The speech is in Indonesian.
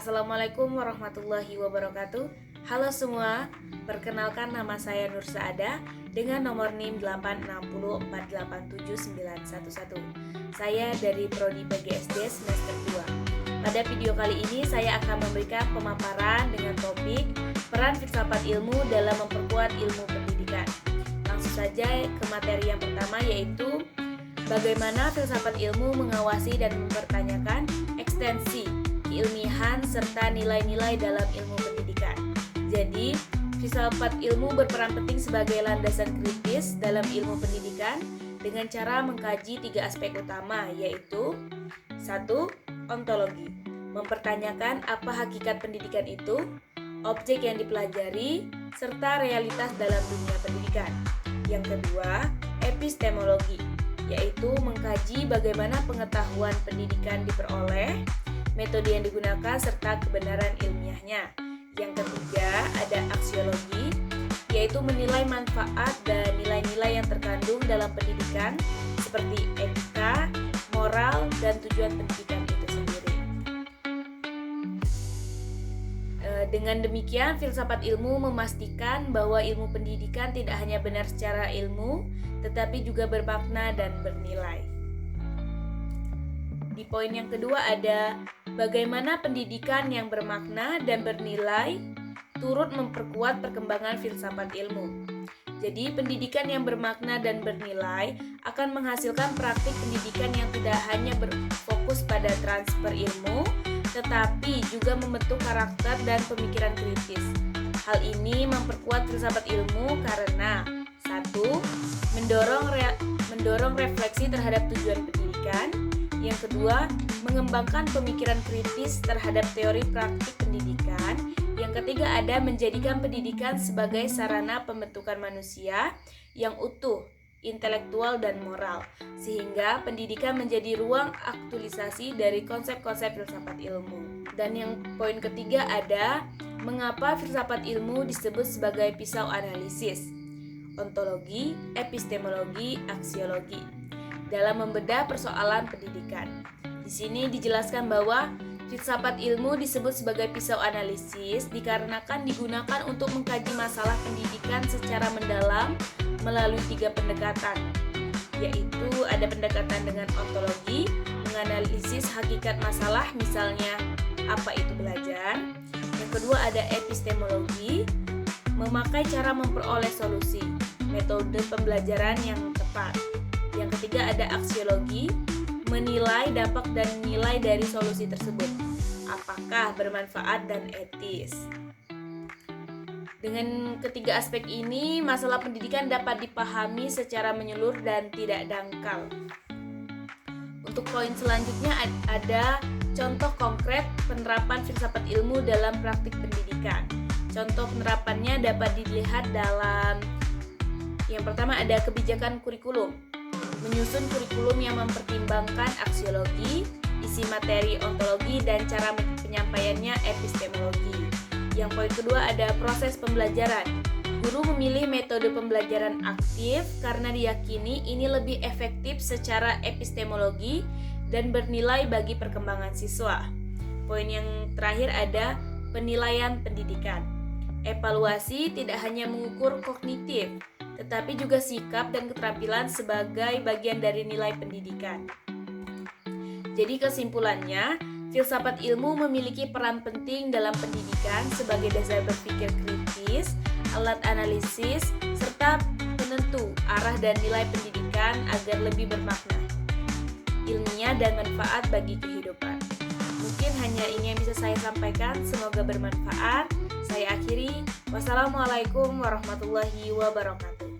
Assalamualaikum warahmatullahi wabarakatuh. Halo semua, perkenalkan nama saya Nur Saada dengan nomor NIM 860487911. Saya dari Prodi PGSD semester 2. Pada video kali ini saya akan memberikan pemaparan dengan topik peran filsafat ilmu dalam memperkuat ilmu pendidikan. Langsung saja ke materi yang pertama, yaitu bagaimana filsafat ilmu mengawasi dan mempertanyakan ekstensi keilmihan serta nilai-nilai dalam ilmu pendidikan. Jadi, filsafat ilmu berperan penting sebagai landasan kritis dalam ilmu pendidikan dengan cara mengkaji 3 aspek utama, yaitu 1. Ontologi, mempertanyakan apa hakikat pendidikan itu, objek yang dipelajari, serta realitas dalam dunia pendidikan. Yang kedua, epistemologi, yaitu mengkaji bagaimana pengetahuan pendidikan diperoleh, metode yang digunakan, serta kebenaran ilmiahnya. Yang ketiga, ada aksiologi, yaitu menilai manfaat dan nilai-nilai yang terkandung dalam pendidikan seperti etika, moral, dan tujuan pendidikan itu sendiri. Dengan demikian, filsafat ilmu memastikan bahwa ilmu pendidikan tidak hanya benar secara ilmu, tetapi juga bermakna dan bernilai. Di poin yang kedua ada bagaimana pendidikan yang bermakna dan bernilai turut memperkuat perkembangan filsafat ilmu. Jadi, pendidikan yang bermakna dan bernilai akan menghasilkan praktik pendidikan yang tidak hanya berfokus pada transfer ilmu, tetapi juga membentuk karakter dan pemikiran kritis. Hal ini memperkuat filsafat ilmu karena 1. Mendorong refleksi terhadap tujuan pendidikan. Yang kedua, mengembangkan pemikiran kritis terhadap teori praktik pendidikan. Yang ketiga, ada menjadikan pendidikan sebagai sarana pembentukan manusia yang utuh, intelektual, dan moral, sehingga pendidikan menjadi ruang aktualisasi dari konsep-konsep filsafat ilmu. Dan yang poin ketiga ada mengapa filsafat ilmu disebut sebagai pisau analisis, ontologi, epistemologi, aksiologi dalam membedah persoalan pendidikan. Di sini dijelaskan bahwa filsafat ilmu disebut sebagai pisau analisis dikarenakan digunakan untuk mengkaji masalah pendidikan secara mendalam melalui 3 pendekatan, yaitu ada pendekatan dengan ontologi, menganalisis hakikat masalah, misalnya apa itu belajar. Yang kedua ada epistemologi, memakai cara memperoleh solusi, metode pembelajaran yang tepat. Yang ketiga ada aksiologi, menilai dampak dan nilai dari solusi tersebut, apakah bermanfaat dan etis. Dengan ketiga aspek ini, masalah pendidikan dapat dipahami secara menyeluruh dan tidak dangkal. Untuk poin selanjutnya ada contoh konkret penerapan filsafat ilmu dalam praktik pendidikan. Contoh penerapannya dapat dilihat dalam yang pertama ada kebijakan kurikulum. Menyusun kurikulum yang mempertimbangkan aksiologi, isi materi ontologi, dan cara penyampaiannya epistemologi. Yang poin kedua ada proses pembelajaran. Guru memilih metode pembelajaran aktif karena diyakini ini lebih efektif secara epistemologi dan bernilai bagi perkembangan siswa. Poin yang terakhir ada penilaian pendidikan. Evaluasi tidak hanya mengukur kognitif, tetapi juga sikap dan keterampilan sebagai bagian dari nilai pendidikan. Jadi kesimpulannya, filsafat ilmu memiliki peran penting dalam pendidikan sebagai dasar berpikir kritis, alat analisis, serta penentu arah dan nilai pendidikan agar lebih bermakna, ilmiah, dan manfaat bagi kehidupan. Mungkin hanya ini yang bisa saya sampaikan, semoga bermanfaat. Saya akhiri. Wassalamualaikum warahmatullahi wabarakatuh.